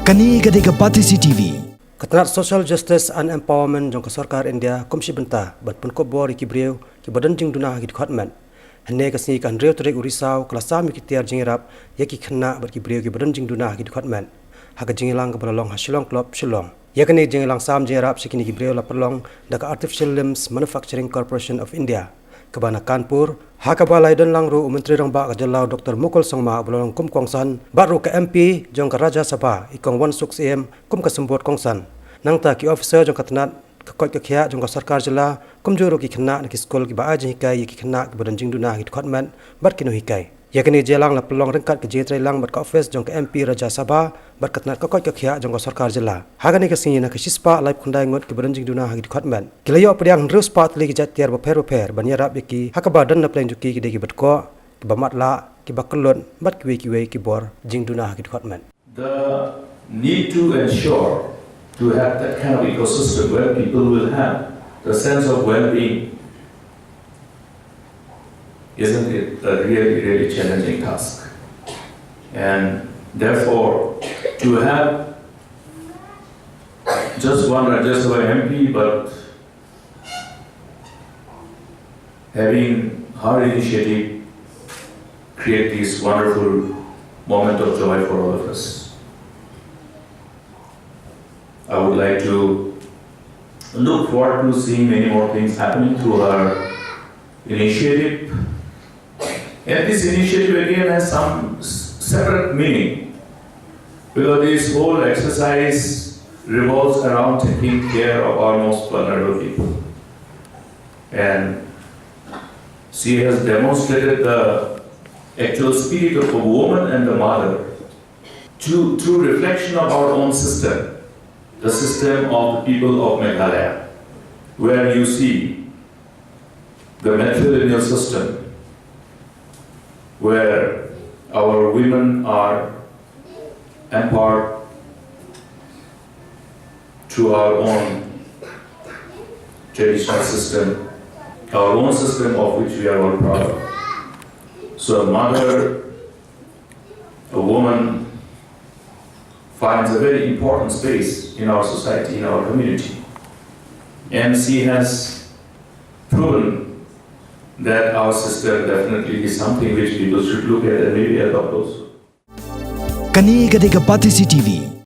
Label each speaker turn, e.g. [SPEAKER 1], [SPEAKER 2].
[SPEAKER 1] Kani gadega Patisi TV.
[SPEAKER 2] Ketenat Social Justice and Empowerment jong Sarkar India komisi benta bat pun ko bor ki breu ki badan jing duna ki department. Henne kasni kan reu trek urisau kelasa mi ki tiar jingirap ya ki khna bat ki breu ki badan jing duna ki department. Haga jingilang ka balong hasilong club Shillong. Ya kani jingilang sam jingirap sikini ki breu la perlong daka Artificial Limbs Manufacturing Corporation of India. Kebana Kanpur, hakabalai dan langru Menteri Rang Ba Kajalau Dr. Mukul Songma Bulong Kum Kongsan, baru ke MP jong ke Raja Sabha ikong 16 cm kum ke Sembot Kongsan. Nang ta ki officer jong ketenat ke koi ke khia jong ke Sarkar Jila kum juru ki khna ki skol ki ba aji hikai ki khna ki badan jing duna ki department bat kinu hikai. Ya kini jelang la pelong rengkat ke jetre lang bat ka office jong ke MP Raja Sabha bat ketenat ke koi ke khia jong ke Sarkar Jila. Hagani ke sini na ke sispa live kundai ngot ki badan jing duna ki department. Kilayo pediang rus pat li ki jatiar ba per banyarap ki hakabadan na plan juki ki deki bat ko ki bamat la ki bakelon bat ki we ki bor jing duna ki department.
[SPEAKER 3] The need to ensure to have that kind of ecosystem where people will have the sense of well-being, isn't it a really challenging task? And therefore, to have just one Rajya Sabha MP, but having her initiative create this wonderful moment of joy for all of us. I would like to look forward to seeing many more things happening through her initiative. And this initiative again has some separate meaning, because this whole exercise revolves around taking care of our most vulnerable people. And she has demonstrated the actual spirit of a woman and a mother through reflection of our own system, the system of the people of Meghalaya, where you see the matrilineal system, where our women are empowered through our own traditional system, our own system of which we are all proud of. So a mother, a woman, finds a very important space in our society, in our community. And she has proven that our system definitely is something which people should look at and maybe adopt also.
[SPEAKER 1] Kani gadega Patisi TV.